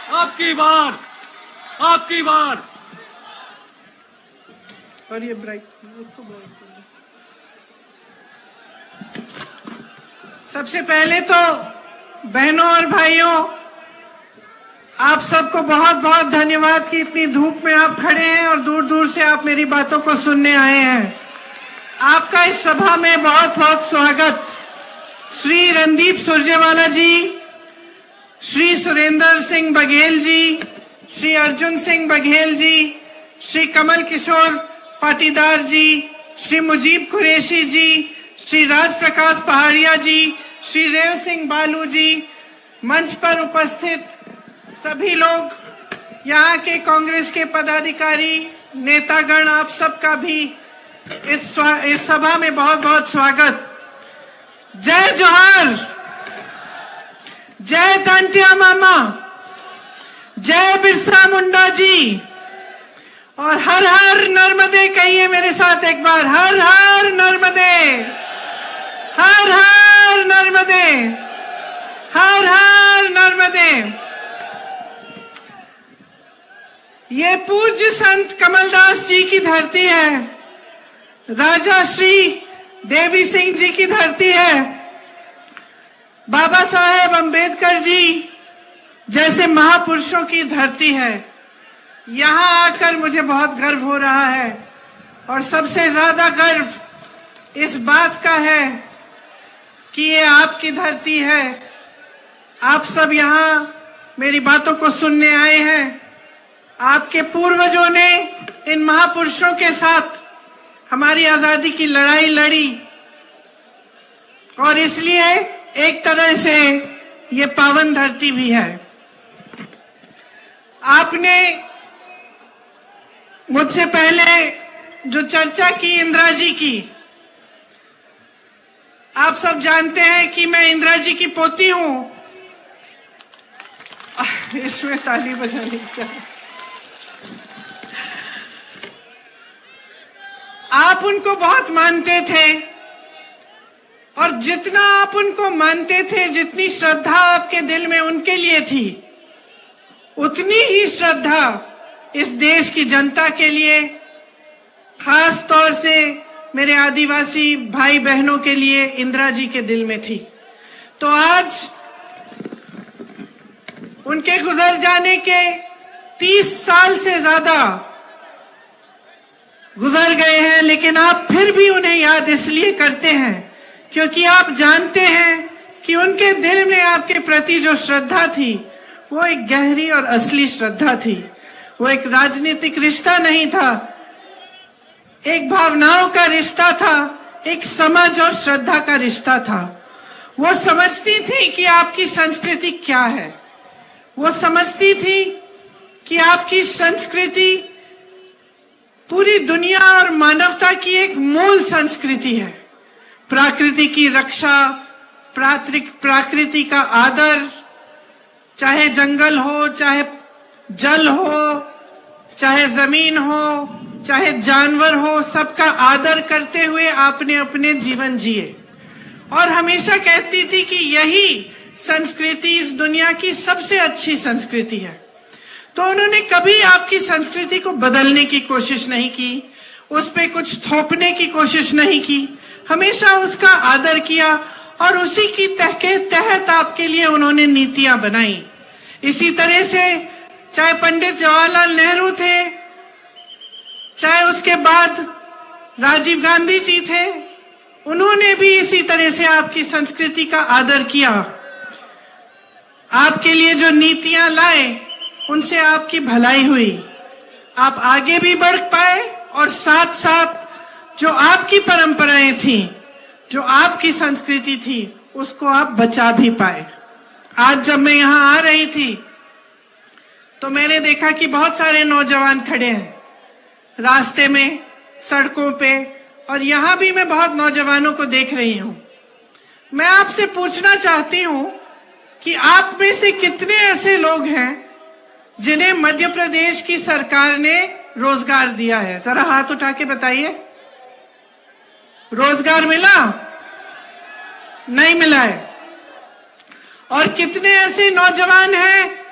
आपकी बार, आपकी बार। और ये ब्राइट, इसको ब्राइट। सबसे पहले तो बहनों और भाइयों, आप सबको बहुत बहुत धन्यवाद कि इतनी धूप में आप खड़े हैं और दूर दूर से आप मेरी बातों को सुनने आए हैं। आपका इस सभा में बहुत बहुत स्वागत। श्री रणदीप सुरजेवाला जी, श्री सुरेंद्र सिंह बघेल जी, श्री अर्जुन सिंह बघेल जी, श्री कमल किशोर पाटीदार जी, श्री मुजीब कुरैशी जी, श्री राज प्रकाश पहाड़िया जी, श्री रेव सिंह बालू जी, मंच पर उपस्थित सभी लोग, यहाँ के कांग्रेस के पदाधिकारी, नेतागण, आप सबका भी इस सभा में बहुत बहुत स्वागत। जय जोहार, जय तांत्या मामा, जय बिरसा मुंडा जी, और हर हर नर्मदे कहिए मेरे साथ एक बार, हर हर नर्मदे, हर हर नर्मदे, हर हर नर्मदे। ये पूज्य संत कमलदास जी की धरती है, राजा श्री देवी सिंह जी की धरती है, बाबा साहेब अंबेडकर जी जैसे महापुरुषों की धरती है। यहाँ आकर मुझे बहुत गर्व हो रहा है, और सबसे ज्यादा गर्व इस बात का है कि ये आपकी धरती है। आप सब यहाँ मेरी बातों को सुनने आए हैं। आपके पूर्वजों ने इन महापुरुषों के साथ हमारी आजादी की लड़ाई लड़ी, और इसलिए एक तरह से ये पावन धरती भी है। आपने मुझसे पहले जो चर्चा की इंदिरा जी की, आप सब जानते हैं कि मैं इंदिरा जी की पोती हूं। इसमें ताली बजाने का, आप उनको बहुत मानते थे, और जितना आप उनको मानते थे, जितनी श्रद्धा आपके दिल में उनके लिए थी, उतनी ही श्रद्धा इस देश की जनता के लिए, खास तौर से मेरे आदिवासी भाई बहनों के लिए इंदिरा जी के दिल में थी। तो आज उनके गुजर जाने के 30 साल से ज्यादा गुजर गए हैं, लेकिन आप फिर भी उन्हें याद इसलिए करते हैं क्योंकि आप जानते हैं कि उनके दिल में आपके प्रति जो श्रद्धा थी, वो एक गहरी और असली श्रद्धा थी। वो एक राजनीतिक रिश्ता नहीं था, एक भावनाओं का रिश्ता था, एक समझ और श्रद्धा का रिश्ता था। वो समझती थी कि आपकी संस्कृति क्या है, वो समझती थी कि आपकी संस्कृति पूरी दुनिया और मानवता की एक मूल संस्कृति है। प्रकृति की रक्षा, प्रकृति का आदर, चाहे जंगल हो, चाहे जल हो, चाहे जमीन हो, चाहे जानवर हो, सबका आदर करते हुए आपने अपने जीवन जिए। और हमेशा कहती थी कि यही संस्कृति इस दुनिया की सबसे अच्छी संस्कृति है। तो उन्होंने कभी आपकी संस्कृति को बदलने की कोशिश नहीं की, उस पे कुछ थोपने की कोशिश नहीं की, हमेशा उसका आदर किया, और उसी की तहत आपके लिए उन्होंने नीतियां बनाई। इसी तरह से चाहे पंडित जवाहरलाल नेहरू थे, चाहे उसके बाद राजीव गांधी जी थे, उन्होंने भी इसी तरह से आपकी संस्कृति का आदर किया। आपके लिए जो नीतियां लाए, उनसे आपकी भलाई हुई, आप आगे भी बढ़ पाए, और साथ साथ जो आपकी परंपराएं थी, जो आपकी संस्कृति थी, उसको आप बचा भी पाए। आज जब मैं यहाँ आ रही थी तो मैंने देखा कि बहुत सारे नौजवान खड़े हैं रास्ते में, सड़कों पे, और यहाँ भी मैं बहुत नौजवानों को देख रही हूँ। मैं आपसे पूछना चाहती हूँ कि आप में से कितने ऐसे लोग हैं जिन्हें मध्य प्रदेश की सरकार ने रोजगार दिया है? जरा हाथ उठा के बताइए। रोजगार मिला? नहीं मिला है। और कितने ऐसे नौजवान हैं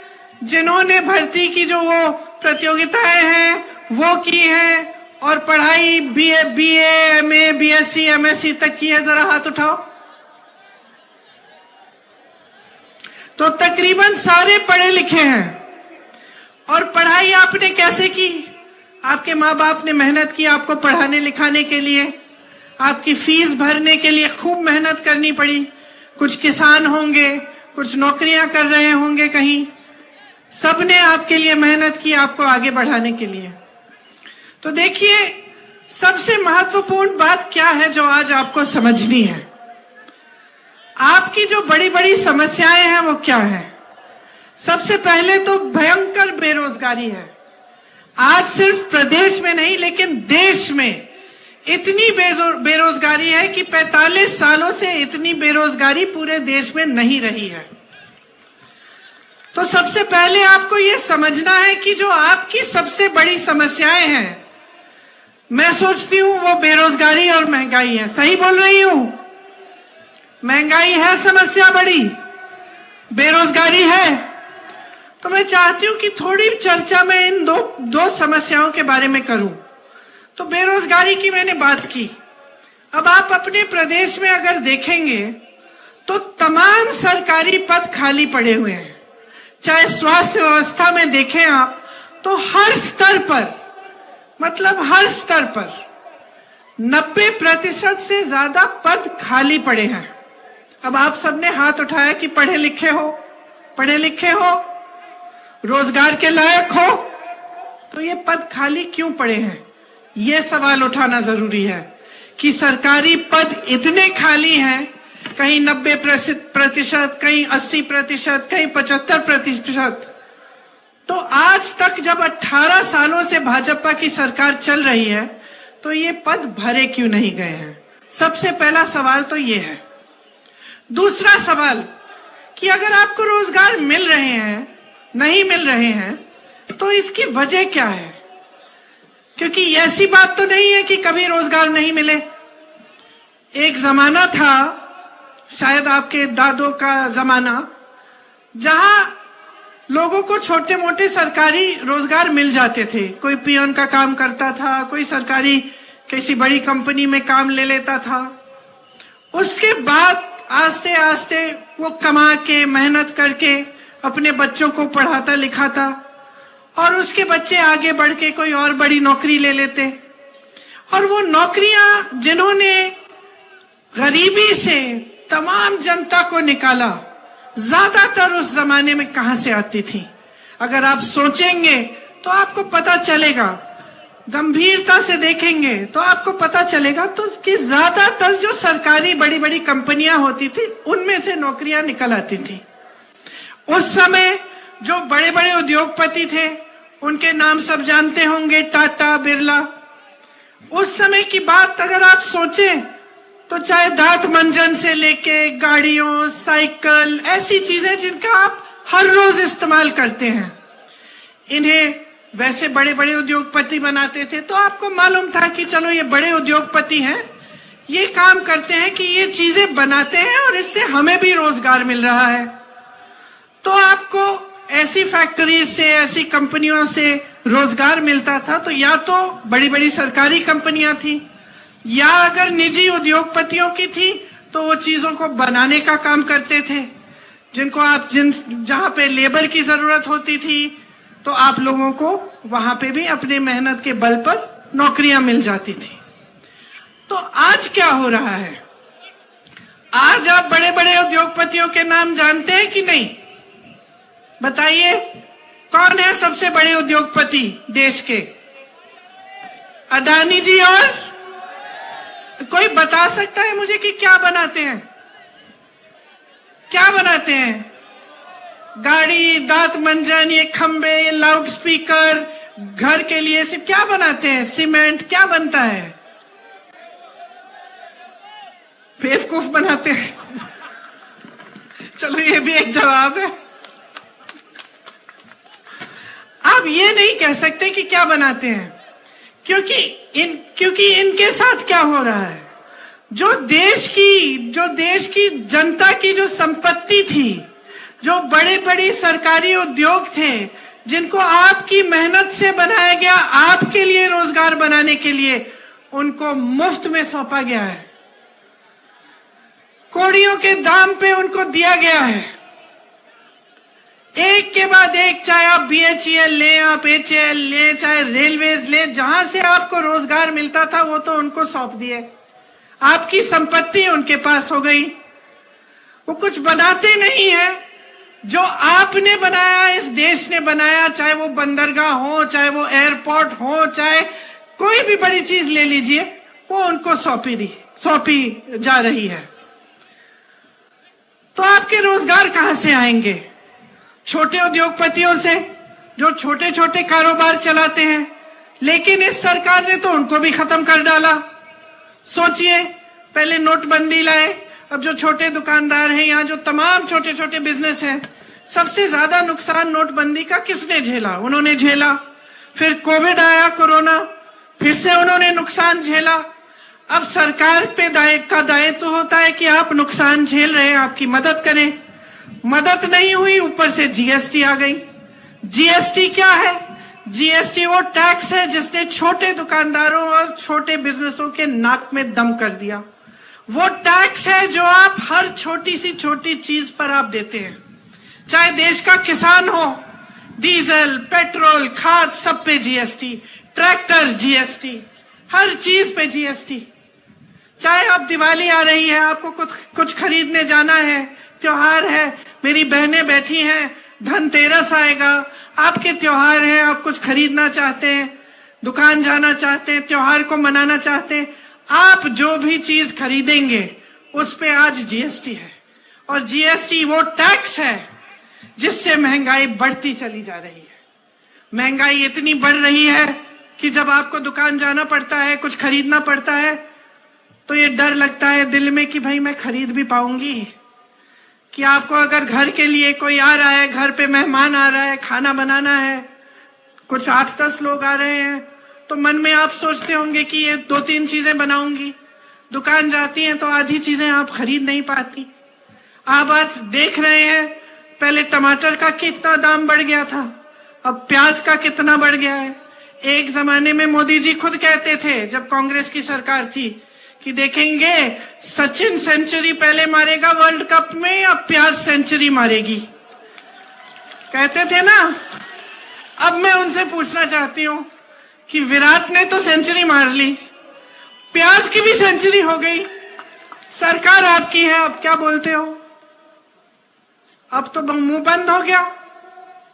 जिन्होंने भर्ती की जो वो प्रतियोगिताएं हैं वो की हैं और पढ़ाई बीए, एमए, बीएससी, एमएससी तक की है, जरा हाथ उठाओ। तो तकरीबन सारे पढ़े लिखे हैं। और पढ़ाई आपने कैसे की? आपके माँ बाप ने मेहनत की आपको पढ़ाने लिखाने के लिए, आपकी फीस भरने के लिए खूब मेहनत करनी पड़ी। कुछ किसान होंगे, कुछ नौकरियां कर रहे होंगे कहीं, सबने आपके लिए मेहनत की आपको आगे बढ़ाने के लिए। तो देखिए, सबसे महत्वपूर्ण बात क्या है जो आज आपको समझनी है। आपकी जो बड़ी बड़ी समस्याएं हैं वो क्या है? सबसे पहले तो भयंकर बेरोजगारी है। आज सिर्फ प्रदेश में नहीं लेकिन देश में इतनी बेरोजगारी है कि 45 सालों से इतनी बेरोजगारी पूरे देश में नहीं रही है। तो सबसे पहले आपको यह समझना है कि जो आपकी सबसे बड़ी समस्याएं हैं, मैं सोचती हूं वो बेरोजगारी और महंगाई है। सही बोल रही हूं? महंगाई है समस्या बड़ी, बेरोजगारी है। तो मैं चाहती हूं कि थोड़ी चर्चा मैं इन दो समस्याओं के बारे में करूं। तो बेरोजगारी की मैंने बात की। अब आप अपने प्रदेश में अगर देखेंगे तो तमाम सरकारी पद खाली पड़े हुए हैं। चाहे स्वास्थ्य व्यवस्था में देखें आप तो हर स्तर पर, मतलब हर स्तर पर 90% से ज्यादा पद खाली पड़े हैं। अब आप सबने हाथ उठाया कि पढ़े लिखे हो, रोजगार के लायक हो, तो ये पद खाली क्यों पड़े हैं? ये सवाल उठाना जरूरी है कि सरकारी पद इतने खाली हैं, कहीं 90%, कहीं 80%, कहीं 75%। तो आज तक जब 18 सालों से भाजपा की सरकार चल रही है तो ये पद भरे क्यों नहीं गए हैं? सबसे पहला सवाल तो ये है। दूसरा सवाल कि अगर आपको रोजगार मिल रहे हैं, नहीं मिल रहे हैं, तो इसकी वजह क्या है? क्योंकि ऐसी बात तो नहीं है कि कभी रोजगार नहीं मिले। एक जमाना था, शायद आपके दादों का जमाना, जहां लोगों को छोटे मोटे सरकारी रोजगार मिल जाते थे। कोई पियन का काम करता था, कोई सरकारी किसी बड़ी कंपनी में काम ले लेता था। उसके बाद आस्ते आस्ते वो कमा के मेहनत करके अपने बच्चों को पढ़ाता लिखाता और उसके बच्चे आगे बढ़ के कोई और बड़ी नौकरी ले लेते। और वो नौकरियां जिन्होंने गरीबी से तमाम जनता को निकाला, ज्यादातर उस जमाने में कहां से आती थी? अगर आप सोचेंगे तो आपको पता चलेगा, गंभीरता से देखेंगे तो आपको पता चलेगा तो कि ज्यादातर जो सरकारी बड़ी बड़ी कंपनियां होती थी उनमें से नौकरियां निकल आती थी। उस समय जो बड़े बड़े उद्योगपति थे उनके नाम सब जानते होंगे, टाटा, बिरला। उस समय की बात अगर आप सोचें तो चाहे दांत मंजन से लेके गाड़ियों, साइकिल, ऐसी चीजें जिनका आप हर रोज इस्तेमाल करते हैं, इन्हें वैसे बड़े बड़े उद्योगपति बनाते थे। तो आपको मालूम था कि चलो ये बड़े उद्योगपति हैं, ये काम करते हैं कि ये चीजें बनाते हैं और इससे हमें भी रोजगार मिल रहा है। तो आपको ऐसी फैक्ट्रीज से, ऐसी कंपनियों से रोजगार मिलता था। तो या तो बड़ी बड़ी सरकारी कंपनियां थी, या अगर निजी उद्योगपतियों की थी तो वो चीजों को बनाने का काम करते थे, जिनको आप जहां पे लेबर की जरूरत होती थी तो आप लोगों को वहां पे भी अपने मेहनत के बल पर नौकरियां मिल जाती थी। तो आज क्या हो रहा है? आज आप बड़े बड़े उद्योगपतियों के नाम जानते हैं कि नहीं? बताइए, कौन है सबसे बड़े उद्योगपति देश के? अडानी जी। और कोई बता सकता है मुझे कि क्या बनाते हैं? क्या बनाते हैं? गाड़ी, दांत मंजन, ये खंबे, ये लाउड स्पीकर, घर के लिए सिर्फ क्या बनाते हैं? सीमेंट। क्या बनता है? बेवकूफ बनाते हैं। चलो ये भी एक जवाब है। आप ये नहीं कह सकते कि क्या बनाते हैं, क्योंकि इनके साथ क्या हो रहा है? जो देश की जनता की जो संपत्ति थी, जो बड़े बड़े सरकारी उद्योग थे, जिनको आपकी मेहनत से बनाया गया, आपके लिए रोजगार बनाने के लिए, उनको मुफ्त में सौंपा गया है। कौड़ियों के दाम पे उनको दिया गया है। एक के बाद एक, चाहे आप BHEL लें, आप HAL लें, चाहे रेलवेज लें, जहां से आपको रोजगार मिलता था वो तो उनको सौंप दिए। आपकी संपत्ति उनके पास हो गई। वो कुछ बनाते नहीं है, जो आपने बनाया, इस देश ने बनाया, चाहे वो बंदरगाह हो, चाहे वो एयरपोर्ट हो, चाहे कोई भी बड़ी चीज ले लीजिए, वो उनको सौंपी जा रही है। तो आपके रोजगार कहां से आएंगे? छोटे उद्योगपतियों से, जो छोटे छोटे कारोबार चलाते हैं। लेकिन इस सरकार ने तो उनको भी खत्म कर डाला। सोचिए, पहले नोटबंदी लाए, अब जो छोटे दुकानदार हैं, यहाँ जो तमाम छोटे छोटे बिजनेस हैं, सबसे ज्यादा नुकसान नोटबंदी का किसने झेला? उन्होंने झेला। फिर कोविड आया, कोरोना, फिर से उन्होंने नुकसान झेला। अब सरकार पे दायित्व होता है कि आप नुकसान झेल रहे हैं, आपकी मदद करें। मदद नहीं हुई, ऊपर से GST आ गई। GST क्या है? GST वो टैक्स है जिसने छोटे दुकानदारों और छोटे बिजनेसों के नाक में दम कर दिया। वो टैक्स है जो आप हर छोटी सी छोटी चीज पर आप देते हैं। चाहे देश का किसान हो, डीजल, पेट्रोल, खाद, सब पे GST, ट्रैक्टर GST, हर चीज पे GST। चाहे अब दिवाली आ रही है, आपको कुछ खरीदने जाना है, त्योहार है, मेरी बहनें बैठी हैं, धनतेरस आएगा, आपके त्योहार है, आप कुछ खरीदना चाहते हैं, दुकान जाना चाहते हैं, त्योहार को मनाना चाहते हैं, आप जो भी चीज खरीदेंगे उस पे आज GST है। और GST वो टैक्स है जिससे महंगाई बढ़ती चली जा रही है। महंगाई इतनी बढ़ रही है कि जब आपको दुकान जाना पड़ता है, कुछ खरीदना पड़ता है, तो ये डर लगता है दिल में कि भाई मैं खरीद भी पाऊंगी। कि आपको अगर घर के लिए कोई आ रहा है, घर पे मेहमान आ रहा है, खाना बनाना है, कुछ 8-10 लोग आ रहे हैं, तो मन में आप सोचते होंगे कि ये 2-3 चीजें बनाऊंगी। दुकान जाती हैं तो आधी चीजें आप खरीद नहीं पाती। आप आज देख रहे हैं, पहले टमाटर का कितना दाम बढ़ गया था, अब प्याज का कितना बढ़ गया है। एक जमाने में मोदी जी खुद कहते थे, जब कांग्रेस की सरकार थी, कि देखेंगे सचिन सेंचुरी पहले मारेगा वर्ल्ड कप में या प्याज सेंचुरी मारेगी, कहते थे ना। अब मैं उनसे पूछना चाहती हूं कि विराट ने तो सेंचुरी मार ली, प्याज की भी सेंचुरी हो गई, सरकार आपकी है, अब क्या बोलते हो? अब तो मुंह बंद हो गया।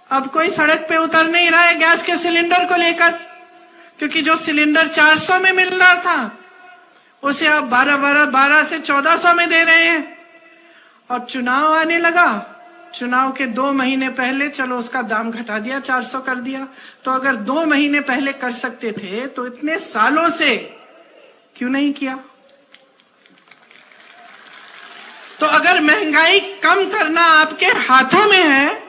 अब कोई सड़क पे उतर नहीं रहा है गैस के सिलेंडर को लेकर, क्योंकि जो सिलेंडर 400 में मिल रहा था उसे आप 12 से 1400 में दे रहे हैं। और चुनाव आने लगा, चुनाव के 2 महीने पहले चलो उसका दाम घटा दिया, 400 कर दिया। तो अगर 2 महीने पहले कर सकते थे तो इतने सालों से क्यों नहीं किया? तो अगर महंगाई कम करना आपके हाथों में है,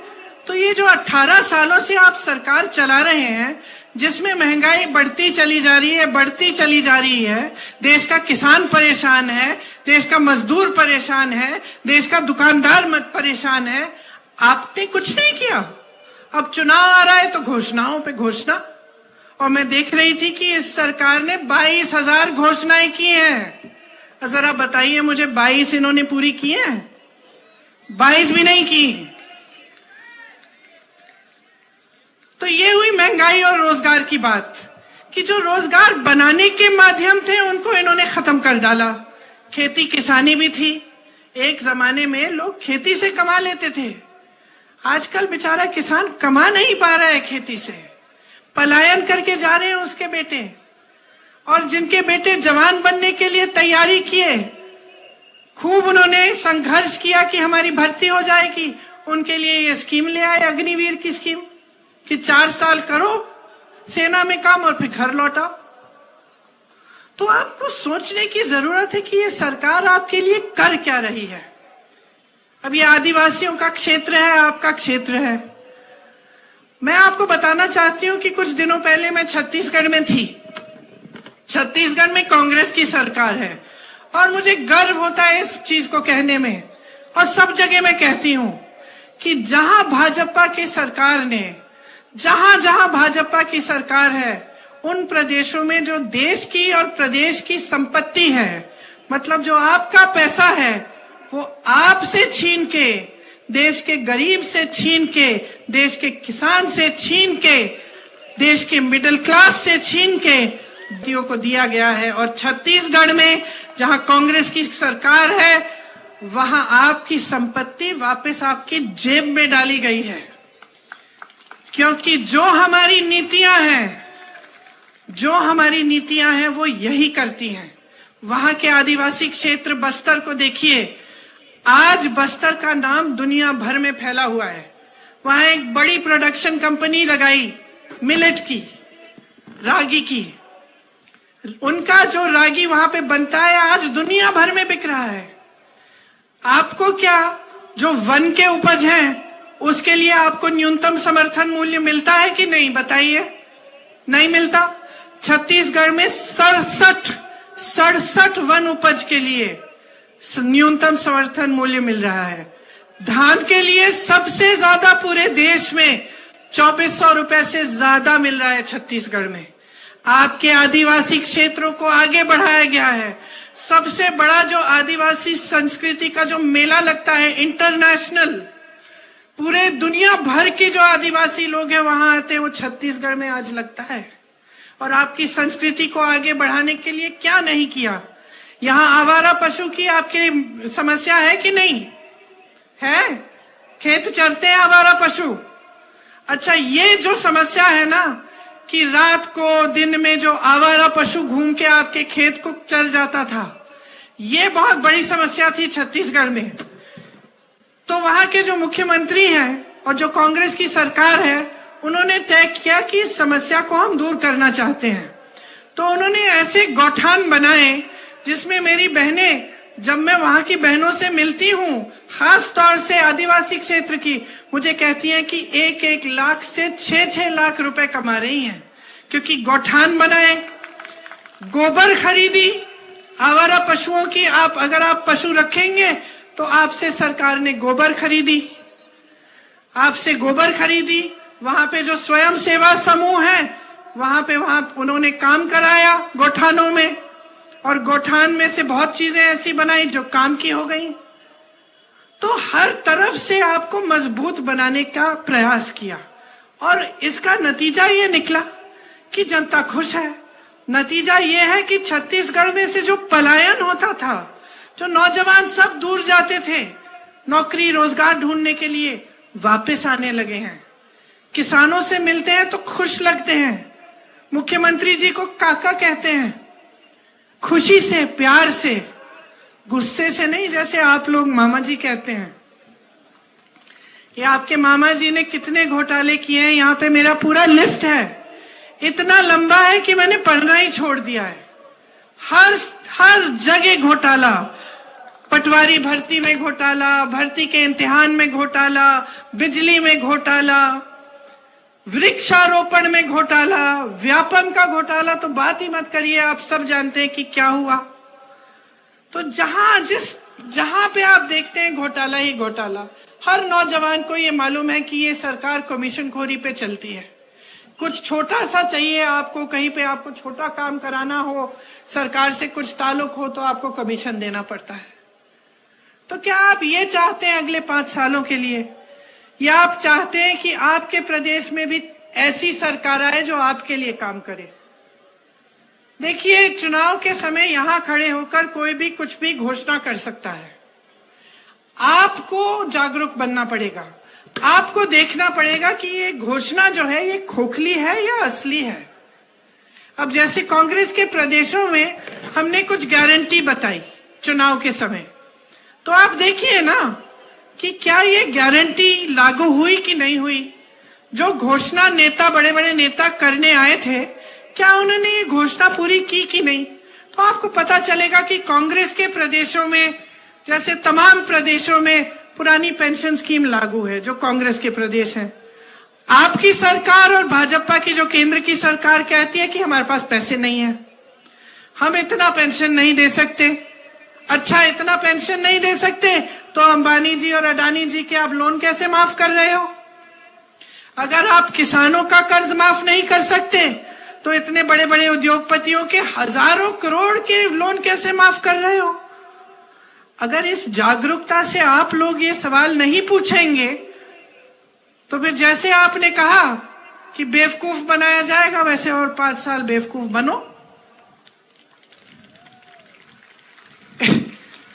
तो ये जो 18 सालों से आप सरकार चला रहे हैं, जिसमें महंगाई बढ़ती चली जा रही है, देश का किसान परेशान है, देश का मजदूर परेशान है, देश का दुकानदार परेशान है, आपने कुछ नहीं किया। अब चुनाव आ रहा है तो घोषणाओं पे घोषणा। और मैं देख रही थी कि इस सरकार ने 22,000 घोषणाएं की हैं। जरा बताइए मुझे, 22 इन्होंने पूरी की हैं? 22 भी नहीं की। तो ये हुई महंगाई और रोजगार की बात, कि जो रोजगार बनाने के माध्यम थे उनको इन्होंने खत्म कर डाला। खेती किसानी भी थी, एक जमाने में लोग खेती से कमा लेते थे, आजकल बेचारा किसान कमा नहीं पा रहा है खेती से, पलायन करके जा रहे हैं उसके बेटे। और जिनके बेटे जवान बनने के लिए तैयारी किए, खूब उन्होंने संघर्ष किया कि हमारी भर्ती हो जाएगी, उनके लिए ये स्कीम ले आए, अग्निवीर की स्कीम, कि 4 साल करो सेना में काम और फिर घर लौटाओ। तो आपको सोचने की जरूरत है कि ये सरकार आपके लिए कर क्या रही है। अब ये आदिवासियों का क्षेत्र है, आपका क्षेत्र है। मैं आपको बताना चाहती हूं कि कुछ दिनों पहले मैं छत्तीसगढ़ में थी। छत्तीसगढ़ में कांग्रेस की सरकार है और मुझे गर्व होता है इस चीज को कहने में, और सब जगह मैं कहती हूं कि जहां भाजपा की सरकार ने, जहां जहां भाजपा की सरकार है, उन प्रदेशों में जो देश की और प्रदेश की संपत्ति है, मतलब जो आपका पैसा है, वो आपसे छीन के, देश के गरीब से छीन के, देश के किसान से छीन के, देश के मिडिल क्लास से छीन के को दिया गया है। और छत्तीसगढ़ में जहां कांग्रेस की सरकार है, वहां आपकी संपत्ति वापस आपकी जेब में डाली गई है, क्योंकि जो हमारी नीतियां हैं वो यही करती हैं। वहां के आदिवासी क्षेत्र बस्तर को देखिए, आज बस्तर का नाम दुनिया भर में फैला हुआ है। वहां एक बड़ी प्रोडक्शन कंपनी लगाई मिलेट की, रागी की। उनका जो रागी वहां पे बनता है आज दुनिया भर में बिक रहा है। आपको क्या, जो वन के उपज हैं उसके लिए आपको न्यूनतम समर्थन मूल्य मिलता है कि नहीं, बताइए? नहीं मिलता। छत्तीसगढ़ में 67 वन उपज के लिए न्यूनतम समर्थन मूल्य मिल रहा है। धान के लिए सबसे ज्यादा पूरे देश में 2400 रुपए से ज्यादा मिल रहा है छत्तीसगढ़ में। आपके आदिवासी क्षेत्रों को आगे बढ़ाया गया है। सबसे बड़ा जो आदिवासी संस्कृति का जो मेला लगता है इंटरनेशनल, पूरे दुनिया भर के जो आदिवासी लोग हैं वहां आते हैं, वो छत्तीसगढ़ में आज लगता है। और आपकी संस्कृति को आगे बढ़ाने के लिए क्या नहीं किया। यहाँ आवारा पशु की आपकी समस्या है कि नहीं है? खेत चरते हैं आवारा पशु। अच्छा, ये जो समस्या है ना कि रात को दिन में जो आवारा पशु घूम के आपके खेत को चर जाता था, ये बहुत बड़ी समस्या थी छत्तीसगढ़ में। तो वहां के जो मुख्यमंत्री हैं और जो कांग्रेस की सरकार है, उन्होंने तय किया कि इस समस्या को हम दूर करना चाहते हैं। तो उन्होंने ऐसे गौठान बनाए जिसमें मेरी बहनें, जब मैं वहां की बहनों से मिलती हूँ, खास तौर से आदिवासी क्षेत्र की, मुझे कहती हैं कि 1-1 लाख से 6-6 लाख रुपए कमा रही हैं, क्योंकि गौठान बनाए, गोबर खरीदी आवारा पशुओं की। अगर आप पशु रखेंगे तो आपसे सरकार ने गोबर खरीदी, वहां पे जो स्वयं सेवा समूह है वहां उन्होंने काम कराया गौठानों में, और गौठान में से बहुत चीजें ऐसी बनाई जो काम की हो गई। तो हर तरफ से आपको मजबूत बनाने का प्रयास किया, और इसका नतीजा ये निकला कि जनता खुश है। नतीजा ये है कि छत्तीसगढ़ में से जो पलायन होता था, जो नौजवान सब दूर जाते थे नौकरी रोजगार ढूंढने के लिए, वापस आने लगे हैं। किसानों से मिलते हैं तो खुश लगते हैं, मुख्यमंत्री जी को काका कहते हैं, खुशी से, प्यार से, गुस्से से नहीं, जैसे आप लोग मामा जी कहते हैं। ये आपके मामा जी ने कितने घोटाले किए हैं, यहाँ पे मेरा पूरा लिस्ट है, इतना लंबा है कि मैंने पढ़ना ही छोड़ दिया है। हर जगह घोटाला, पटवारी भर्ती में घोटाला, भर्ती के इम्तिहान में घोटाला, बिजली में घोटाला, वृक्षारोपण में घोटाला, व्यापम का घोटाला तो बात ही मत करिए, आप सब जानते हैं कि क्या हुआ। तो जहां पे आप देखते हैं घोटाला ही घोटाला। हर नौजवान को ये मालूम है कि ये सरकार कमीशनखोरी पे चलती है। कुछ छोटा सा चाहिए आपको, कहीं पे आपको छोटा काम कराना हो, सरकार से कुछ ताल्लुक हो, तो आपको कमीशन देना पड़ता है। तो क्या आप ये चाहते हैं अगले 5 सालों के लिए, या आप चाहते हैं कि आपके प्रदेश में भी ऐसी सरकार आए जो आपके लिए काम करे? देखिए, चुनाव के समय यहां खड़े होकर कोई भी कुछ भी घोषणा कर सकता है। आपको जागरूक बनना पड़ेगा, आपको देखना पड़ेगा कि ये घोषणा जो है ये खोखली है या असली है। अब जैसे कांग्रेस के प्रदेशों में हमने कुछ गारंटी बताई चुनाव के समय, तो आप देखिए ना कि क्या ये गारंटी लागू हुई कि नहीं हुई। जो घोषणा नेता, बड़े बड़े नेता करने आए थे, क्या उन्होंने ये घोषणा पूरी की कि नहीं। तो आपको पता चलेगा कि कांग्रेस के प्रदेशों में, जैसे तमाम प्रदेशों में पुरानी पेंशन स्कीम लागू है, जो कांग्रेस के प्रदेश हैं। आपकी सरकार और भाजपा की जो केंद्र की सरकार कहती है कि हमारे पास पैसे नहीं है, हम इतना पेंशन नहीं दे सकते, अच्छा, इतना पेंशन नहीं दे सकते तो अंबानी जी और अडानी जी के आप लोन कैसे माफ कर रहे हो? अगर आप किसानों का कर्ज माफ नहीं कर सकते तो इतने बड़े बड़े उद्योगपतियों के हजारों करोड़ के लोन कैसे माफ कर रहे हो? अगर इस जागरूकता से आप लोग ये सवाल नहीं पूछेंगे तो फिर जैसे आपने कहा कि बेवकूफ बनाया जाएगा, वैसे और 5 साल बेवकूफ बनो।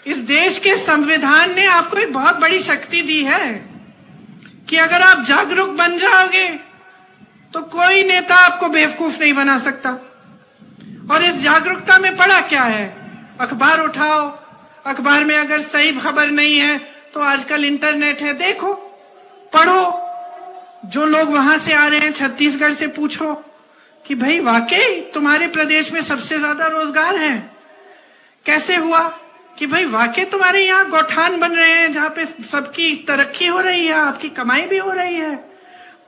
इस देश के संविधान ने आपको एक बहुत बड़ी शक्ति दी है कि अगर आप जागरूक बन जाओगे तो कोई नेता आपको बेवकूफ नहीं बना सकता। और इस जागरूकता में पड़ा क्या है? अखबार उठाओ, अखबार में अगर सही खबर नहीं है तो आजकल इंटरनेट है, देखो, पढ़ो। जो लोग वहां से आ रहे हैं छत्तीसगढ़ से पूछो कि भाई वाकई तुम्हारे प्रदेश में सबसे ज्यादा रोजगार है, कैसे हुआ? कि भाई वाकई तुम्हारे यहाँ गौठान बन रहे हैं जहां पे सबकी तरक्की हो रही है, आपकी कमाई भी हो रही है।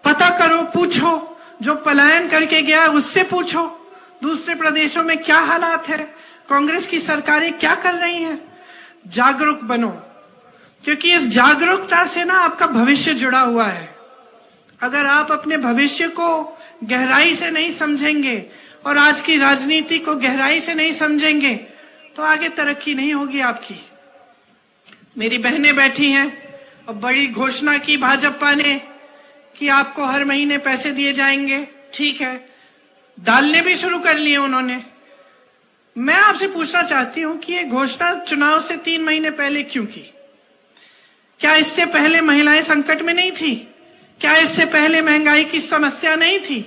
पता करो, पूछो, जो पलायन करके गया उससे पूछो दूसरे प्रदेशों में क्या हालात है, कांग्रेस की सरकारें क्या कर रही हैं। जागरूक बनो, क्योंकि इस जागरूकता से ना आपका भविष्य जुड़ा हुआ है। अगर आप अपने भविष्य को गहराई से नहीं समझेंगे और आज की राजनीति को गहराई से नहीं समझेंगे तो आगे तरक्की नहीं होगी आपकी। मेरी बहनें बैठी हैं और बड़ी घोषणा की भाजपा ने कि आपको हर महीने पैसे दिए जाएंगे। ठीक है, डालने भी शुरू कर लिए उन्होंने। मैं आपसे पूछना चाहती हूं कि ये घोषणा चुनाव से 3 महीने पहले क्यों की? क्या इससे पहले महिलाएं संकट में नहीं थी? क्या इससे पहले महंगाई की समस्या नहीं थी?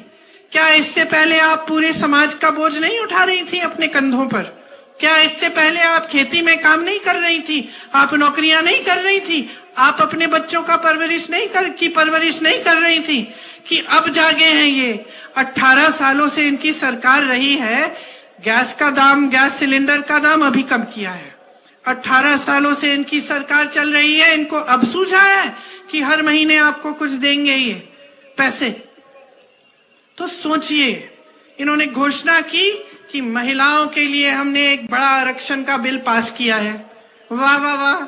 क्या इससे पहले आप पूरे समाज का बोझ नहीं उठा रही थी अपने कंधों पर? क्या इससे पहले आप खेती में काम नहीं कर रही थी? आप नौकरियां नहीं कर रही थी? आप अपने बच्चों का परवरिश नहीं कर रही थी? कि अब जागे हैं ये? 18 सालों से इनकी सरकार रही है, गैस का दाम, गैस सिलेंडर का दाम अभी कम किया है। 18 सालों से इनकी सरकार चल रही है, इनको अब सूझा है कि हर महीने आपको कुछ देंगे ये पैसे। तो सोचिए, इन्होंने घोषणा की कि महिलाओं के लिए हमने एक बड़ा आरक्षण का बिल पास किया है। वाह वाह वाह,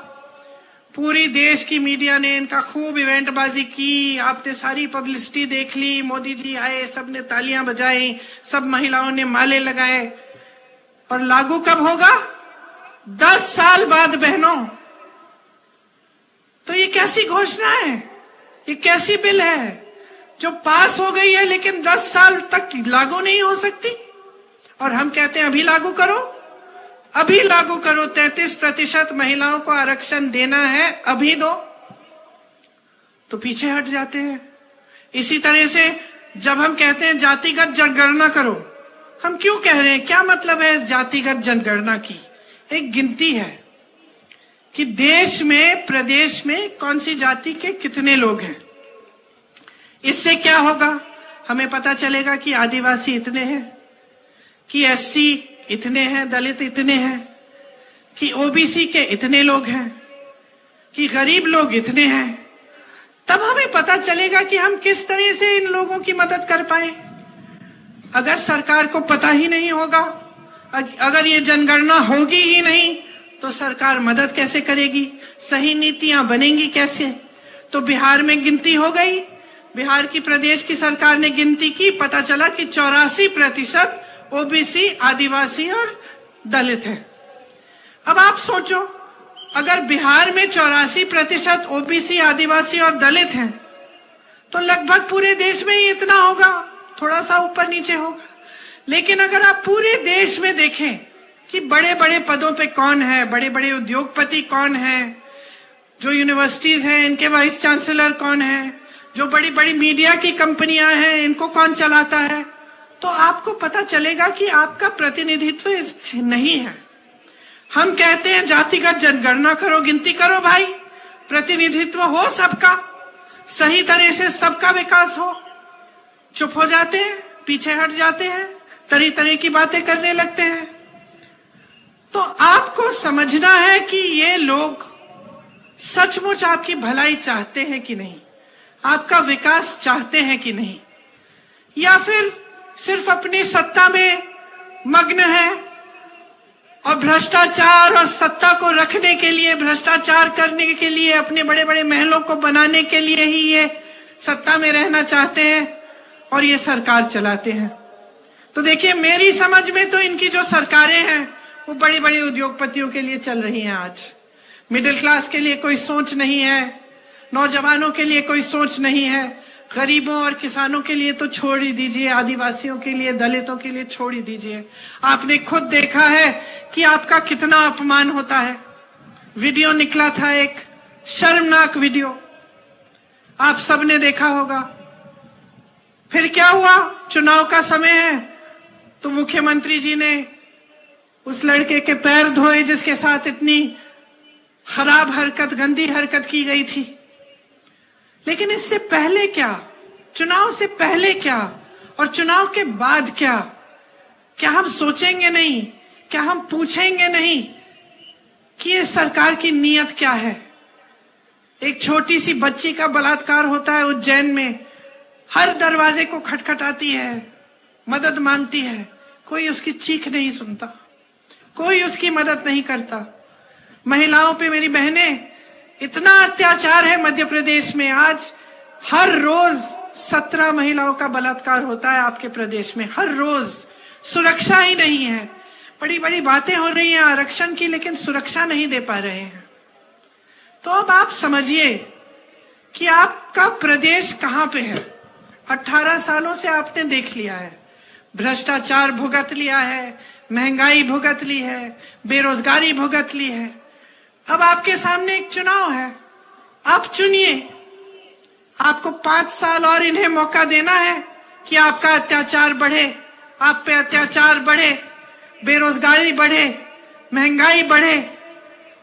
पूरी देश की मीडिया ने इनका खूब इवेंटबाजी की, आपने सारी पब्लिसिटी देख ली, मोदी जी आए, सबने तालियां बजाई, सब महिलाओं ने माले लगाए। और लागू कब होगा? 10 साल बाद बहनों। तो ये कैसी घोषणा है? ये कैसी बिल है जो पास हो गई है लेकिन 10 साल तक लागू नहीं हो सकती? और हम कहते हैं अभी लागू करो, अभी लागू करो। 33% महिलाओं को आरक्षण देना है, अभी दो। तो पीछे हट जाते हैं। इसी तरह से जब हम कहते हैं जातिगत जनगणना करो, हम क्यों कह रहे हैं? क्या मतलब है इस जातिगत जनगणना की? एक गिनती है कि देश में, प्रदेश में कौन सी जाति के कितने लोग हैं। इससे क्या होगा? हमें पता चलेगा कि आदिवासी इतने हैं, कि एससी इतने हैं, दलित इतने हैं, कि ओबीसी के इतने लोग हैं, कि गरीब लोग इतने हैं। तब हमें पता चलेगा कि हम किस तरह से इन लोगों की मदद कर पाए। अगर सरकार को पता ही नहीं होगा, अगर ये जनगणना होगी ही नहीं, तो सरकार मदद कैसे करेगी? सही नीतियां बनेंगी कैसे? तो बिहार में गिनती हो गई, बिहार की प्रदेश की सरकार ने गिनती की, पता चला कि 84% ओबीसी, आदिवासी और दलित है। अब आप सोचो, अगर बिहार में 84% ओबीसी, आदिवासी और दलित हैं, तो लगभग पूरे देश में ही इतना होगा, थोड़ा सा ऊपर नीचे होगा। लेकिन अगर आप पूरे देश में देखें कि बड़े बड़े पदों पे कौन है, बड़े बड़े उद्योगपति कौन है, जो यूनिवर्सिटीज हैं इनके वाइस चांसलर कौन है, जो बड़ी बड़ी मीडिया की कंपनियां हैं इनको कौन चलाता है, तो आपको पता चलेगा कि आपका प्रतिनिधित्व इसमें नहीं है। हम कहते हैं जातिगत जनगणना करो, गिनती करो भाई, प्रतिनिधित्व हो सबका, सही तरह से सबका विकास हो। चुप हो जाते हैं, पीछे हट जाते हैं, तरह तरह की बातें करने लगते हैं। तो आपको समझना है कि ये लोग सचमुच आपकी भलाई चाहते हैं कि नहीं, आपका विकास चाहते हैं कि नहीं, या फिर सिर्फ अपनी सत्ता में मग्न है, और भ्रष्टाचार और सत्ता को रखने के लिए, भ्रष्टाचार करने के लिए, अपने बड़े बड़े महलों को बनाने के लिए ही ये सत्ता में रहना चाहते हैं और ये सरकार चलाते हैं। तो देखिए, मेरी समझ में तो इनकी जो सरकारें हैं वो बड़ी बड़ी उद्योगपतियों के लिए चल रही हैं। आज मिडिल क्लास के लिए कोई सोच नहीं है, नौजवानों के लिए कोई सोच नहीं है, गरीबों और किसानों के लिए तो छोड़ ही दीजिए, आदिवासियों के लिए, दलितों के लिए छोड़ ही दीजिए। आपने खुद देखा है कि आपका कितना अपमान होता है। वीडियो निकला था, एक शर्मनाक वीडियो, आप सबने देखा होगा। फिर क्या हुआ? चुनाव का समय है तो मुख्यमंत्री जी ने उस लड़के के पैर धोए जिसके साथ इतनी खराब हरकत, गंदी हरकत की गई थी। लेकिन इससे पहले क्या, चुनाव से पहले क्या और चुनाव के बाद क्या? क्या हम सोचेंगे नहीं? क्या हम पूछेंगे नहीं कि ये सरकार की नीयत क्या है? एक छोटी सी बच्ची का बलात्कार होता है उज्जैन में, हर दरवाजे को खटखटाती है, मदद मांगती है, कोई उसकी चीख नहीं सुनता, कोई उसकी मदद नहीं करता। महिलाओं पे, मेरी बहनें, इतना अत्याचार है मध्य प्रदेश में। आज हर रोज 17 महिलाओं का बलात्कार होता है आपके प्रदेश में, हर रोज। सुरक्षा ही नहीं है। बड़ी बड़ी बातें हो रही हैं आरक्षण की, लेकिन सुरक्षा नहीं दे पा रहे हैं। तो अब आप समझिए कि आपका प्रदेश कहां पे है। 18 सालों से आपने देख लिया है, भ्रष्टाचार भुगत लिया है, महंगाई भुगत ली है, बेरोजगारी भुगत ली है। अब आपके सामने एक चुनाव है, आप चुनिए। आपको 5 साल और इन्हें मौका देना है कि आपका अत्याचार बढ़े, आप पे अत्याचार बढ़े, बेरोजगारी बढ़े, महंगाई बढ़े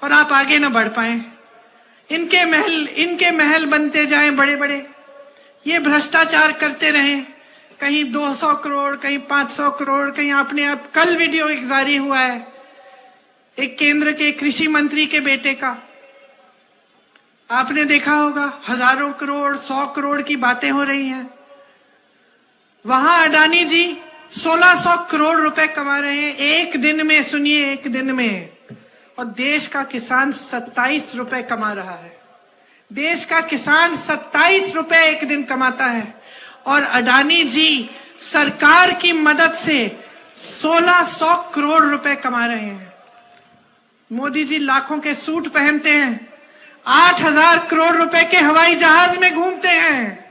और आप आगे न बढ़ पाए। इनके महल बनते जाएं बड़े बड़े, ये भ्रष्टाचार करते रहें, कहीं 200 करोड़, कहीं 500 करोड़, कहीं आपने अब कल वीडियो एक जारी हुआ है एक केंद्र के कृषि मंत्री के बेटे का, आपने देखा होगा, हजारों करोड़, 100 करोड़ की बातें हो रही हैं। वहां अडानी जी 1600 करोड़ रुपए कमा रहे हैं एक दिन में, सुनिए, एक दिन में। और देश का किसान 27 रुपए कमा रहा है। देश का किसान 27 रुपए एक दिन कमाता है और अडानी जी सरकार की मदद से 1600 करोड़ रुपए कमा रहे हैं। मोदी जी लाखों के सूट पहनते हैं, 8000 करोड़ रुपए के हवाई जहाज में घूमते हैं।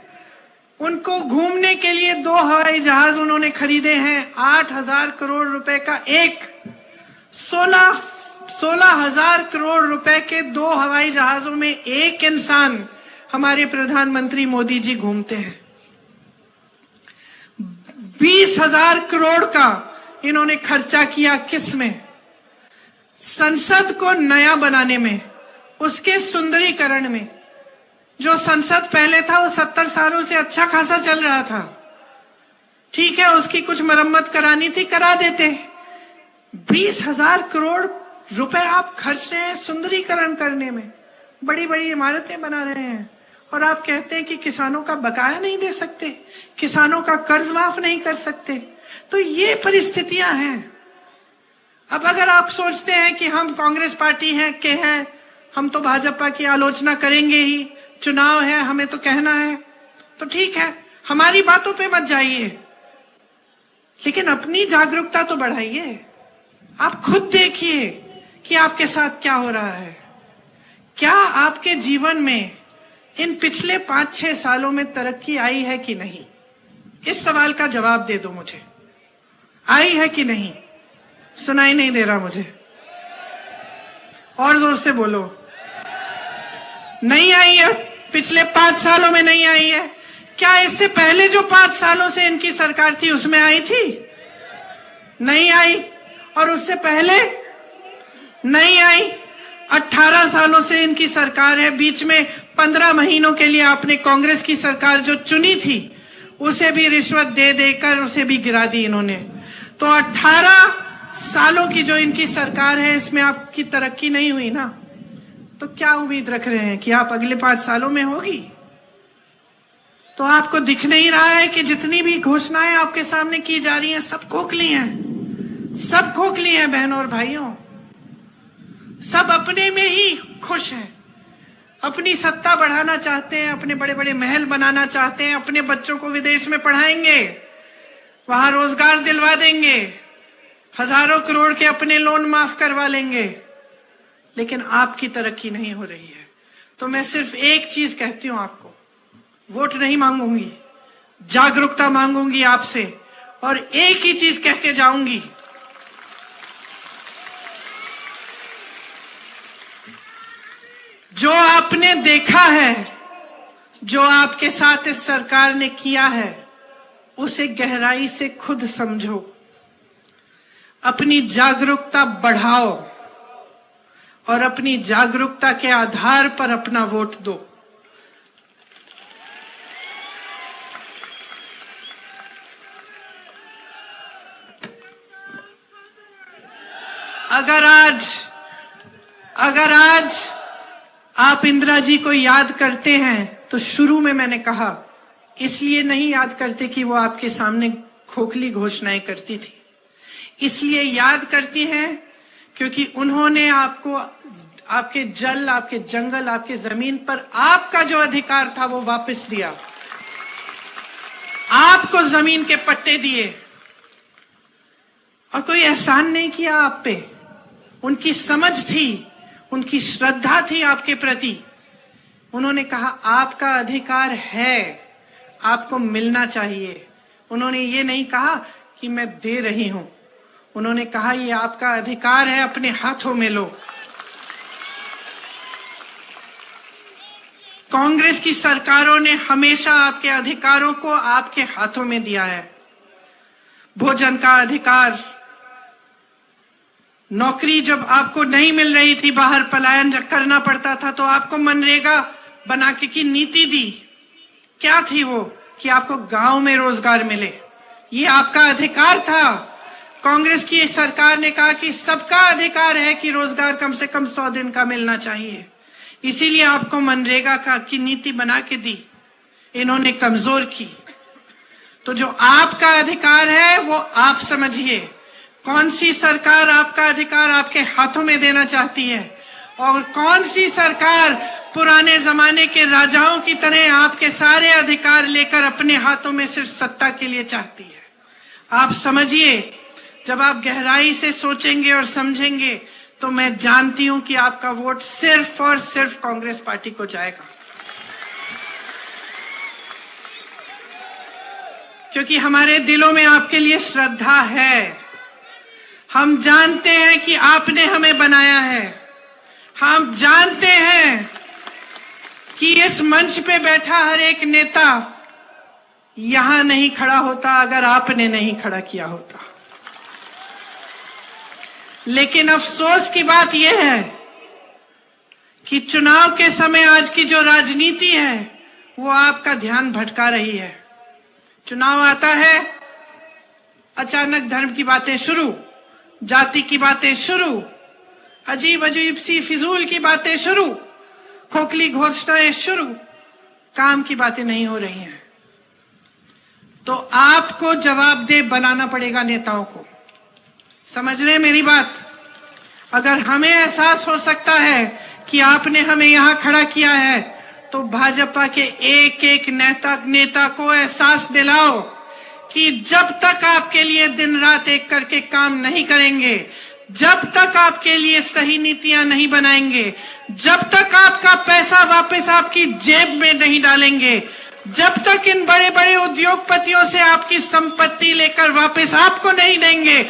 उनको घूमने के लिए 2 हवाई जहाज उन्होंने खरीदे हैं, 8000 करोड़ रुपए का एक। 16,000 करोड़ रुपए के 2 हवाई जहाजों में एक इंसान हमारे प्रधानमंत्री मोदी जी घूमते हैं। 20,000 करोड़ का इन्होंने खर्चा किया किस में? संसद को नया बनाने में, उसके सुंदरीकरण में। जो संसद पहले था वो 70 सालों से अच्छा खासा चल रहा था, ठीक है, उसकी कुछ मरम्मत करानी थी, करा देते। 20,000 करोड़ रुपए आप खर्च रहे हैं सुंदरीकरण करने में, बड़ी बड़ी इमारतें बना रहे हैं, और आप कहते हैं कि किसानों का बकाया नहीं दे सकते, किसानों का कर्ज माफ नहीं कर सकते। तो ये परिस्थितियां हैं। अब अगर आप सोचते हैं कि हम कांग्रेस पार्टी हैं, हम तो भाजपा की आलोचना करेंगे ही, चुनाव है, हमें तो कहना है, तो ठीक है, हमारी बातों पे मत जाइए, लेकिन अपनी जागरूकता तो बढ़ाइए। आप खुद देखिए कि आपके साथ क्या हो रहा है। क्या आपके जीवन में इन पिछले 5-6 सालों में तरक्की आई है कि नहीं? इस सवाल का जवाब दे दो मुझे, आई है कि नहीं? सुनाई नहीं दे रहा मुझे, और जोर से बोलो। नहीं आई है, पिछले 5 सालों में नहीं आई है। क्या इससे पहले जो 5 सालों से इनकी सरकार थी उसमें आई थी? नहीं आई। और उससे पहले नहीं आई। 18 सालों से इनकी सरकार है, बीच में 15 महीनों के लिए आपने कांग्रेस की सरकार जो चुनी थी उसे भी रिश्वत दे देकर उसे भी गिरा दी इन्होंने। तो 18 सालों की जो इनकी सरकार है, इसमें आपकी तरक्की नहीं हुई ना, तो क्या उम्मीद रख रहे हैं कि आप अगले 5 सालों में होगी? तो आपको दिख नहीं रहा है कि जितनी भी घोषणाएं आपके सामने की जा रही हैं सब खोखली हैं, सब खोखली हैं बहनों और भाइयों, सब अपने में ही खुश हैं, अपनी सत्ता बढ़ाना चाहते हैं, अपने बड़े बड़े महल बनाना चाहते हैं, अपने बच्चों को विदेश में पढ़ाएंगे, वहां रोजगार दिलवा देंगे, हजारों करोड़ के अपने लोन माफ करवा लेंगे, लेकिन आपकी तरक्की नहीं हो रही है। तो मैं सिर्फ एक चीज कहती हूं आपको, वोट नहीं मांगूंगी, जागरूकता मांगूंगी आपसे, और एक ही चीज कह के जाऊंगी, जो आपने देखा है, जो आपके साथ इस सरकार ने किया है, उसे गहराई से खुद समझो, अपनी जागरूकता बढ़ाओ और अपनी जागरूकता के आधार पर अपना वोट दो। अगर आज आप इंदिरा जी को याद करते हैं तो शुरू में मैंने कहा, इसलिए नहीं याद करते कि वो आपके सामने खोखली घोषणाएं करती थी, इसलिए याद करती हैं क्योंकि उन्होंने आपको आपके जल, आपके जंगल, आपके जमीन पर आपका जो अधिकार था वो वापस दिया, आपको जमीन के पट्टे दिए और कोई एहसान नहीं किया आप पे। उनकी समझ थी, उनकी श्रद्धा थी आपके प्रति। उन्होंने कहा आपका अधिकार है, आपको मिलना चाहिए। उन्होंने ये नहीं कहा कि मैं दे रही हूं, उन्होंने कहा ये आपका अधिकार है, अपने हाथों में लो। कांग्रेस की सरकारों ने हमेशा आपके अधिकारों को आपके हाथों में दिया है। भोजन का अधिकार, नौकरी जब आपको नहीं मिल रही थी, बाहर पलायन करना पड़ता था, तो आपको मनरेगा बना के की नीति दी। क्या थी वो? कि आपको गांव में रोजगार मिले, ये आपका अधिकार था। कांग्रेस की सरकार ने कहा कि सबका अधिकार है कि रोजगार कम से कम 100 दिन का मिलना चाहिए, इसीलिए आपको मनरेगा की नीति बना के दी, इन्होंने कमजोर की। तो जो आपका अधिकार है वो आप समझिए, कौन सी सरकार आपका अधिकार आपके हाथों में देना चाहती है और कौन सी सरकार पुराने जमाने के राजाओं की तरह आपके सारे अधिकार लेकर अपने हाथों में सिर्फ सत्ता के लिए चाहती है। आप समझिए, जब आप गहराई से सोचेंगे और समझेंगे तो मैं जानती हूं कि आपका वोट सिर्फ और सिर्फ कांग्रेस पार्टी को जाएगा, क्योंकि हमारे दिलों में आपके लिए श्रद्धा है। हम जानते हैं कि आपने हमें बनाया है, हम जानते हैं कि इस मंच पे बैठा हर एक नेता यहां नहीं खड़ा होता अगर आपने नहीं खड़ा किया होता। लेकिन अफसोस की बात यह है कि चुनाव के समय आज की जो राजनीति है वो आपका ध्यान भटका रही है। चुनाव आता है, अचानक धर्म की बातें शुरू, जाति की बातें शुरू, अजीब अजीब सी फिजूल की बातें शुरू, खोखली घोषणाएं शुरू, काम की बातें नहीं हो रही हैं। तो आपको जवाबदेह बनाना पड़ेगा नेताओं को। समझ रहे मेरी बात? अगर हमें एहसास हो सकता है कि आपने हमें यहां खड़ा किया है, तो भाजपा के एक एक नेता को एहसास दिलाओ कि जब तक आपके लिए दिन रात एक करके काम नहीं करेंगे, जब तक आपके लिए सही नीतियां नहीं बनाएंगे, जब तक आपका पैसा वापस आपकी जेब में नहीं डालेंगे, जब तक इन बड़े बड़े उद्योगपतियों से आपकी संपत्ति लेकर वापस आपको नहीं देंगे,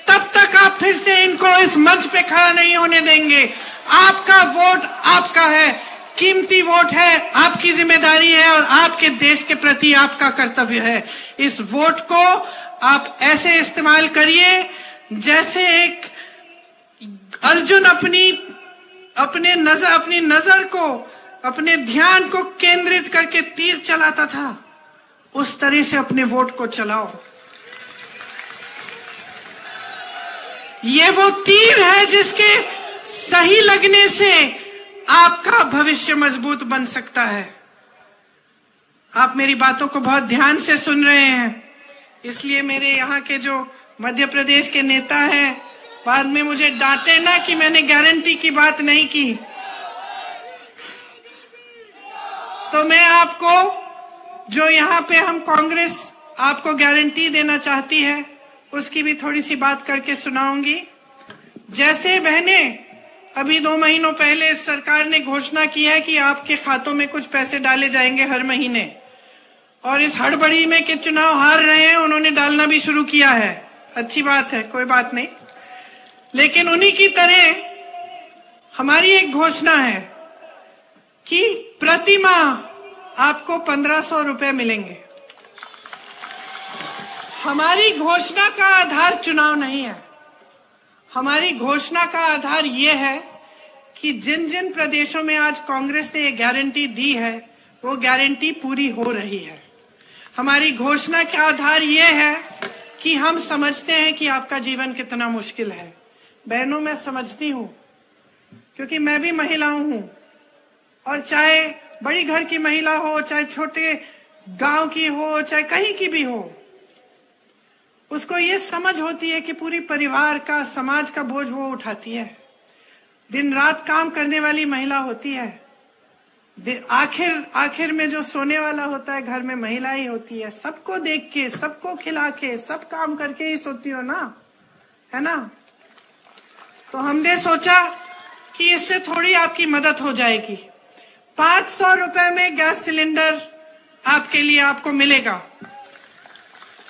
तब तक आप फिर से इनको इस मंच पे खड़ा नहीं होने देंगे। आपका वोट आपका है, कीमती वोट है, आपकी जिम्मेदारी है और आपके देश के प्रति आपका कर्तव्य है। इस वोट को आप ऐसे इस्तेमाल करिए जैसे एक अर्जुन अपनी नजर को, अपने ध्यान को केंद्रित करके तीर चलाता था, उस तरह से अपने वोट को चलाओ। ये वो तीर है जिसके सही लगने से आपका भविष्य मजबूत बन सकता है। आप मेरी बातों को बहुत ध्यान से सुन रहे हैं, इसलिए मेरे यहाँ के जो मध्य प्रदेश के नेता हैं, बाद में मुझे डांटे ना कि मैंने गारंटी की बात नहीं की। तो मैं आपको, जो यहाँ पे हम कांग्रेस आपको गारंटी देना चाहती है, उसकी भी थोड़ी सी बात करके सुनाऊंगी। जैसे बहनें, अभी 2 महीनों पहले सरकार ने घोषणा की है कि आपके खातों में कुछ पैसे डाले जाएंगे हर महीने, और इस हड़बड़ी में कि चुनाव हार रहे हैं उन्होंने डालना भी शुरू किया है। अच्छी बात है, कोई बात नहीं। लेकिन उन्हीं की तरह हमारी एक घोषणा है कि प्रति माह आपको 1500 रुपए मिलेंगे। हमारी घोषणा का आधार चुनाव नहीं है। हमारी घोषणा का आधार ये है कि जिन जिन प्रदेशों में आज कांग्रेस ने ये गारंटी दी है, वो गारंटी पूरी हो रही है। हमारी घोषणा का आधार ये है कि हम समझते हैं कि आपका जीवन कितना मुश्किल है। बहनों, मैं समझती हूँ, क्योंकि मैं भी महिलाओं हूँ, और चाहे बड़ी घर की महिला हो, चाहे छोटे गांव की हो, चाहे कहीं की भी हो, उसको ये समझ होती है कि पूरी परिवार का, समाज का बोझ वो उठाती है। दिन रात काम करने वाली महिला होती है। आखिर में जो सोने वाला होता है घर में महिला ही होती है। सबको देख के, सबको खिला के, सब काम करके ही सोती हो ना, है ना? तो हमने सोचा कि इससे थोड़ी आपकी मदद हो जाएगी। 500 रुपए में गैस सिलेंडर आपके लिए आपको मिलेगा।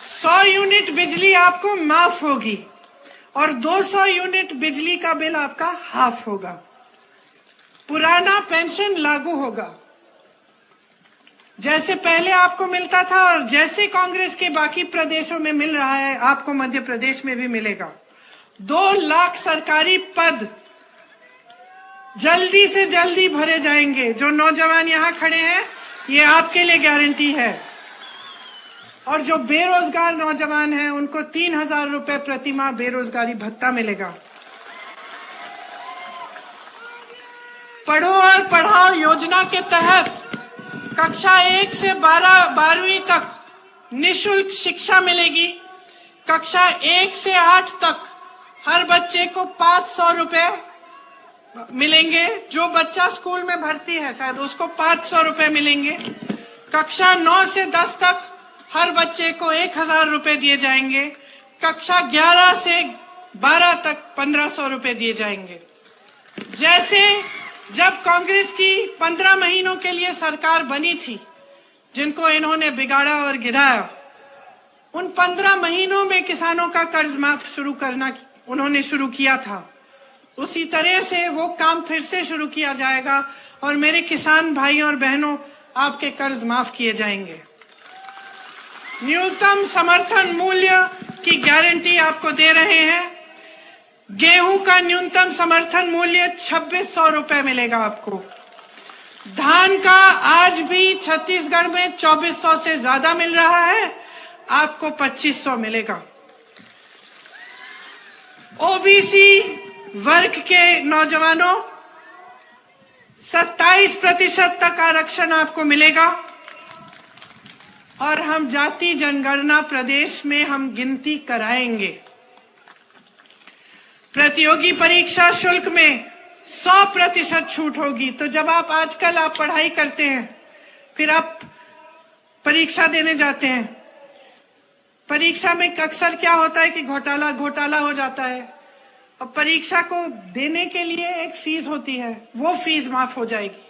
100 यूनिट बिजली आपको माफ होगी, और 200 यूनिट बिजली का बिल आपका हाफ होगा। पुराना पेंशन लागू होगा, जैसे पहले आपको मिलता था और जैसे कांग्रेस के बाकी प्रदेशों में मिल रहा है, आपको मध्य प्रदेश में भी मिलेगा। 2 लाख सरकारी पद जल्दी से जल्दी भरे जाएंगे। जो नौजवान यहाँ खड़े हैं, ये आपके लिए गारंटी है। और जो बेरोजगार नौजवान हैं, उनको 3000 रुपए प्रति माह बेरोजगारी भत्ता मिलेगा। पढ़ो और पढ़ाओ योजना के तहत कक्षा 1 से 12वीं तक निःशुल्क शिक्षा मिलेगी। कक्षा 1 से 8 तक हर बच्चे को 500 रुपए मिलेंगे। जो बच्चा स्कूल में भर्ती है शायद, उसको 500 रुपए मिलेंगे। कक्षा 9 से 10 तक हर बच्चे को 1000 रुपए दिए जाएंगे। कक्षा 11 से 12 तक 1500 रुपए दिए जाएंगे। जैसे जब कांग्रेस की 15 महीनों के लिए सरकार बनी थी, जिनको इन्होंने बिगाड़ा और गिराया, उन 15 महीनों में किसानों का कर्ज माफ शुरू करना उन्होंने शुरू किया था। उसी तरह से वो काम फिर से शुरू किया जाएगा, और मेरे किसान भाइयों और बहनों, आपके कर्ज माफ किए जाएंगे। न्यूनतम समर्थन मूल्य की गारंटी आपको दे रहे हैं। गेहूं का न्यूनतम समर्थन मूल्य 2600 रुपए मिलेगा आपको। धान का आज भी छत्तीसगढ़ में 2400 से ज्यादा मिल रहा है, आपको 2500 मिलेगा। ओबीसी वर्ग के नौजवानों, 27% तक आरक्षण आपको मिलेगा। और हम जाति जनगणना प्रदेश में हम गिनती कराएंगे। प्रतियोगी परीक्षा शुल्क में 100% छूट होगी। तो जब आजकल आप पढ़ाई करते हैं, फिर आप परीक्षा देने जाते हैं, परीक्षा में अक्सर क्या होता है कि घोटाला हो जाता है, और परीक्षा को देने के लिए एक फीस होती है, वो फीस माफ हो जाएगी,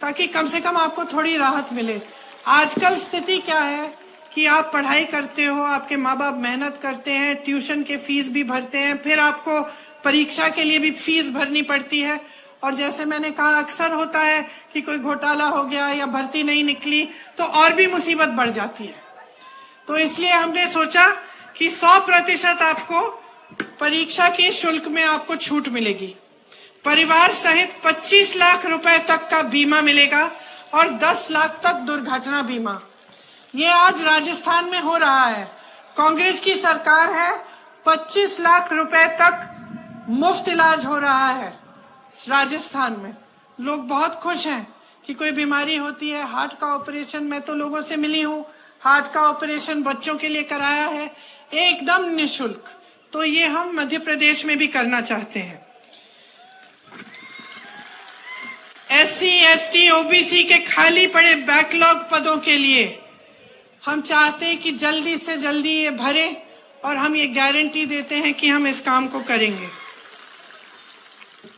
ताकि कम से कम आपको थोड़ी राहत मिले। आजकल स्थिति क्या है कि आप पढ़ाई करते हो, आपके माँ बाप मेहनत करते हैं, ट्यूशन के फीस भी भरते हैं, फिर आपको परीक्षा के लिए भी फीस भरनी पड़ती है। और जैसे मैंने कहा, अक्सर होता है कि कोई घोटाला हो गया या भर्ती नहीं निकली, तो और भी मुसीबत बढ़ जाती है। तो इसलिए हमने सोचा कि 100% आपको परीक्षा के शुल्क में आपको छूट मिलेगी। परिवार सहित 25 लाख रुपए तक का बीमा मिलेगा, और 10 लाख तक दुर्घटना बीमा। ये आज राजस्थान में हो रहा है। कांग्रेस की सरकार है, 25 लाख रुपए तक मुफ्त इलाज हो रहा है राजस्थान में। लोग बहुत खुश हैं कि कोई बीमारी होती है, हार्ट का ऑपरेशन, मैं तो लोगों से मिली हूँ, हार्ट का ऑपरेशन बच्चों के लिए कराया है, एकदम निशुल्क। तो ये हम मध्य प्रदेश में भी करना चाहते हैं। SC, ST, OBC के खाली पड़े बैकलॉग पदों के लिए हम चाहते हैं कि जल्दी से जल्दी ये भरे, और हम ये गारंटी देते हैं कि हम इस काम को करेंगे।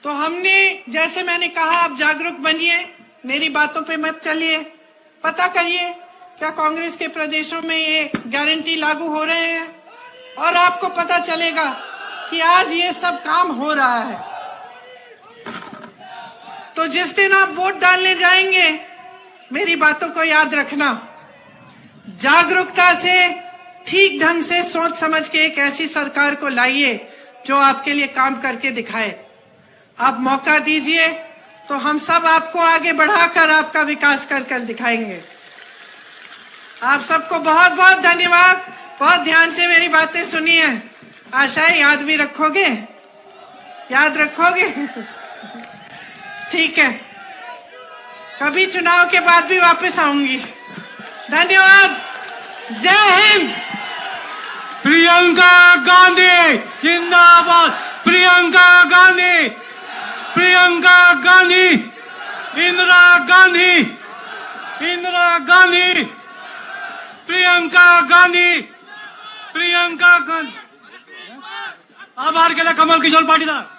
तो हमने, जैसे मैंने कहा, आप जागरूक बनिए, मेरी बातों पे मत चलिए, पता करिए क्या कांग्रेस के प्रदेशों में ये गारंटी लागू हो रहे हैं, और आपको पता चलेगा कि आज ये सब काम हो रहा है। तो जिस दिन आप वोट डालने जाएंगे, मेरी बातों को याद रखना, जागरूकता से, ठीक ढंग से सोच समझ के एक ऐसी सरकार को लाइए जो आपके लिए काम करके दिखाए। आप मौका दीजिए तो हम सब आपको आगे बढ़ाकर आपका विकास कर कर दिखाएंगे। आप सबको बहुत बहुत धन्यवाद। बहुत ध्यान से मेरी बातें सुनी है, आशा है याद भी रखोगे, याद रखोगे। ठीक है, कभी चुनाव के बाद भी वापस आऊंगी। धन्यवाद, जय हिंद। प्रियंका गांधी जिंदाबाद, प्रियंका गांधी, प्रियंका गांधी, इंदिरा गांधी, इंदिरा गांधी, प्रियंका गांधी, प्रियंका गांधी। आभार केला कमल किशोर पाटीदार।